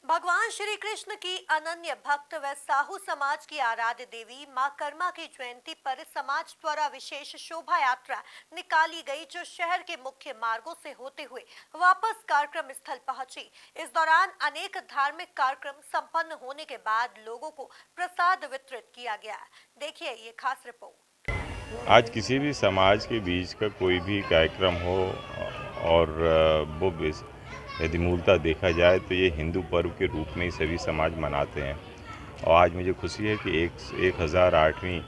भगवान श्री कृष्ण की अनन्य भक्त व साहू समाज की आराध्य देवी मां कर्मा की जयंती पर समाज द्वारा विशेष शोभा यात्रा निकाली गई, जो शहर के मुख्य मार्गों से होते हुए वापस कार्यक्रम स्थल पहुंची। इस दौरान अनेक धार्मिक कार्यक्रम संपन्न होने के बाद लोगों को प्रसाद वितरित किया गया। देखिए ये खास रिपोर्ट। आज किसी भी समाज के बीच का कोई भी कार्यक्रम हो और वो यदि मूलतः देखा जाए तो ये हिंदू पर्व के रूप में ही सभी समाज मनाते हैं। और आज मुझे खुशी है कि 1008वीं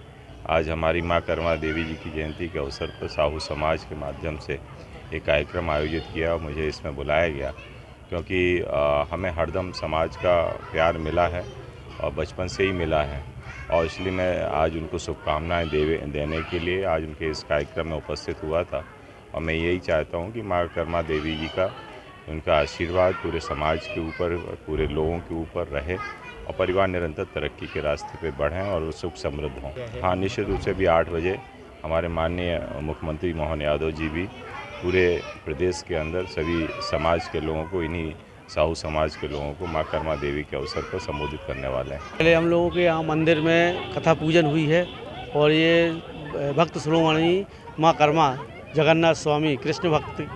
आज हमारी माँ कर्मा देवी जी की जयंती के अवसर पर साहू समाज के माध्यम से एक कार्यक्रम आयोजित किया और मुझे इसमें बुलाया गया, क्योंकि हमें हरदम समाज का प्यार मिला है और बचपन से ही मिला है, और इसलिए मैं आज उनको शुभकामनाएं देने के लिए आज उनके इस कार्यक्रम में उपस्थित हुआ था। और मैं यही चाहता हूं कि माँ कर्मा देवी जी का उनका आशीर्वाद पूरे समाज के ऊपर, पूरे लोगों के ऊपर रहे और परिवार निरंतर तरक्की के रास्ते पे बढ़ें और सुख समृद्ध हों। हाँ, निश्चित रूप से भी 8 बजे हमारे माननीय मुख्यमंत्री मोहन यादव जी भी पूरे प्रदेश के अंदर सभी समाज के लोगों को, इन्हीं साहू समाज के लोगों को माँ कर्मा देवी के अवसर पर संबोधित करने वाले हैं। पहले हम लोगों के यहाँ मंदिर में कथा पूजन हुई है और ये भक्त शिरोमणि माँ कर्मा जगन्नाथ स्वामी कृष्ण भक्त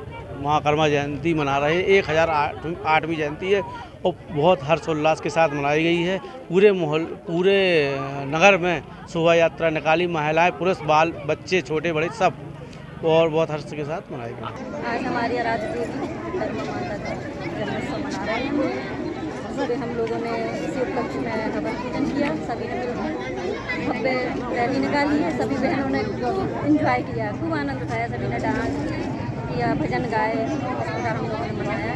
माँ कर्मा जयंती मना रहे हैं। 1008वीं जयंती है और बहुत हर्षोल्लास के साथ मनाई गई है। पूरे नगर में शोभा यात्रा निकाली, महिलाएं, पुरुष, बाल बच्चे, छोटे बड़े सब, और बहुत हर्ष के साथ मनाई गई। आज हमारी आराध्य देवी कर्मा माता का जन्मोत्सव मना रहे हैं। सुबह हम लोगों ने इसी उपलक्ष्य में हवन पूजन किया, सभी ने मिलकर भव्य रैली निकाली है। सभी बहनों ने एंजॉय किया, खूब आनंद उठाया, सभी ने डांस किया, भजन गाए, इस प्रकार हम लोगों ने मनाया।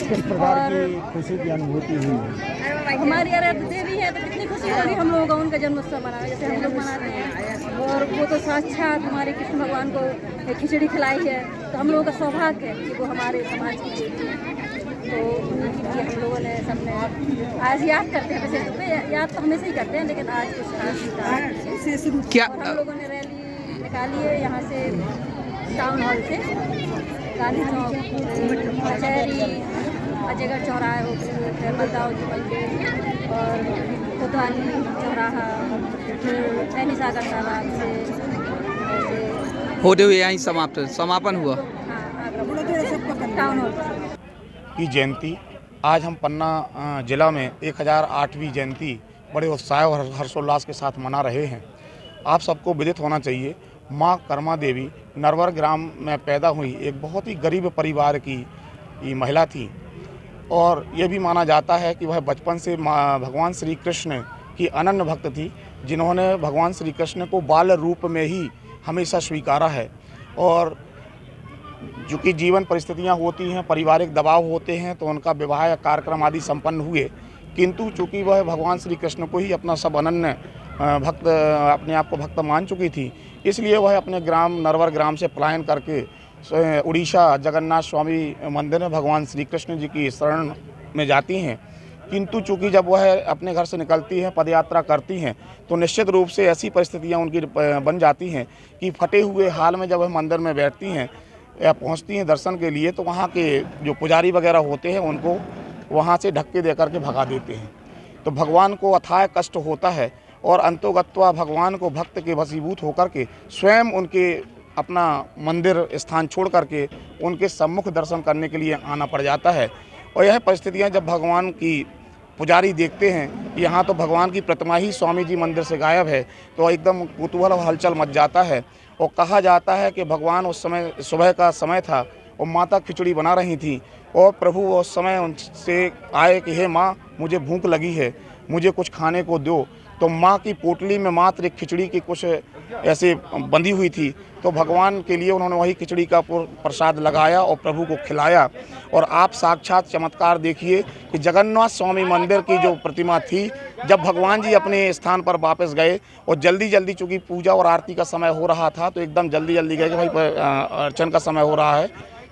किस प्रकार की खुशी की अनुभूति हुई? हमारी आराध्य देवी है तो कितनी खुशी होगी हम लोगों का उनका जन्मोत्सव मनाना, जैसे हम लोग मनाते हैं। और वो तो साक्षात हमारे कृष्ण भगवान को खिचड़ी खिलाई है, तो हम लोगों का सौभाग्य है कि वो हमारे समाज की देवी है। तो उनके लिए हम लोगों ने सबने आज याद करते हैं, वैसे तो याद तो हमेशा ही करते हैं, लेकिन आज कुछ खास क्या हम लोगों ने रैली निकाली है यहाँ से, टाउन हॉल से, गांधी चौक, कचहरी, अजयगढ़ चौराहे होते हुए बलदाव जी मंदिर और कोतवाली चौराहा, नैनी सागर तालाब से होते हुए यहीं समापन हुआ। टाउन हॉल की जयंती आज हम पन्ना जिला में 1008वीं जयंती बड़े उत्साह और हर्षोल्लास के साथ मना रहे हैं। आप सबको विदित होना चाहिए, माँ कर्मा देवी नरवर ग्राम में पैदा हुई एक बहुत ही गरीब परिवार की महिला थी, और ये भी माना जाता है कि वह बचपन से भगवान श्री कृष्ण की अनन्य भक्त थी, जिन्होंने भगवान श्री कृष्ण को बाल रूप में ही हमेशा स्वीकारा है। और चूँकि जीवन परिस्थितियां होती हैं, पारिवारिक दबाव होते हैं, तो उनका विवाह कार्यक्रम आदि संपन्न हुए, किंतु चूँकि वह भगवान श्री कृष्ण को ही अपना सब अनन्य भक्त, अपने आप को भक्त मान चुकी थी, इसलिए वह अपने ग्राम नरवर ग्राम से पलायन करके उड़ीसा जगन्नाथ स्वामी मंदिर में भगवान श्री कृष्ण जी की शरण में जाती हैं। किंतु चूँकि जब वह अपने घर से निकलती हैं, पदयात्रा करती हैं, तो निश्चित रूप से ऐसी परिस्थितियां उनकी बन जाती हैं कि फटे हुए हाल में जब वह मंदिर में बैठती हैं या पहुंचती हैं दर्शन के लिए, तो वहाँ के जो पुजारी वगैरह होते हैं उनको वहाँ से धक्के दे करके भगा देते हैं। तो भगवान को अथाह कष्ट होता है और अंतोगत्वा भगवान को भक्त के वशीभूत होकर के स्वयं उनके अपना मंदिर स्थान छोड़ करके उनके सम्मुख दर्शन करने के लिए आना पड़ जाता है। और यह परिस्थितियाँ जब भगवान की पुजारी देखते हैं कि यहाँ तो भगवान की प्रतिमा ही स्वामी जी मंदिर से गायब है, तो एकदम कुतूहल और हलचल मच जाता है। और कहा जाता है कि भगवान उस समय सुबह का समय था और माता खिचड़ी बना रही थी, और प्रभु उस समय उनसे आए कि हे माँ, मुझे भूख लगी है, मुझे कुछ खाने को दो। तो माँ की पोटली में मात्र एक खिचड़ी की कुछ ऐसे बंधी हुई थी, तो भगवान के लिए उन्होंने वही खिचड़ी का प्रसाद लगाया और प्रभु को खिलाया। और आप साक्षात चमत्कार देखिए कि जगन्नाथ स्वामी मंदिर की जो प्रतिमा थी, जब भगवान जी अपने स्थान पर वापस गए और जल्दी चूँकि पूजा और आरती का समय हो रहा था, तो एकदम जल्दी गए कि भाई अर्चन का समय हो रहा है,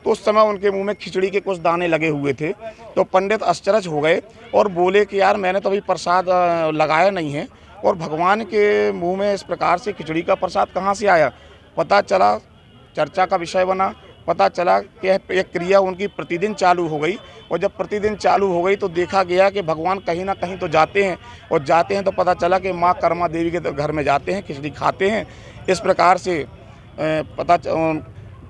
तो उस समय उनके मुंह में खिचड़ी के कुछ दाने लगे हुए थे। तो पंडित आश्चर्य हो गए और बोले कि यार, मैंने तो अभी प्रसाद लगाया नहीं है और भगवान के मुंह में इस प्रकार से खिचड़ी का प्रसाद कहाँ से आया। पता चला, चर्चा का विषय बना, पता चला कि एक क्रिया उनकी प्रतिदिन चालू हो गई। और जब प्रतिदिन चालू हो गई तो देखा गया कि भगवान कहीं ना कहीं तो जाते हैं, और जाते हैं तो पता चला कि माँ कर्मा देवी के घर में जाते हैं, खिचड़ी खाते हैं। इस प्रकार से पता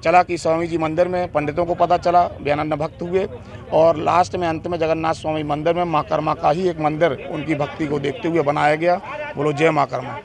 चला कि स्वामी जी मंदिर में पंडितों को पता चला, बेअनन्य भक्त हुए, और लास्ट में अंत में जगन्नाथ स्वामी मंदिर में माँ कर्मा का ही एक मंदिर उनकी भक्ति को देखते हुए बनाया गया। बोलो जय माँ कर्मा।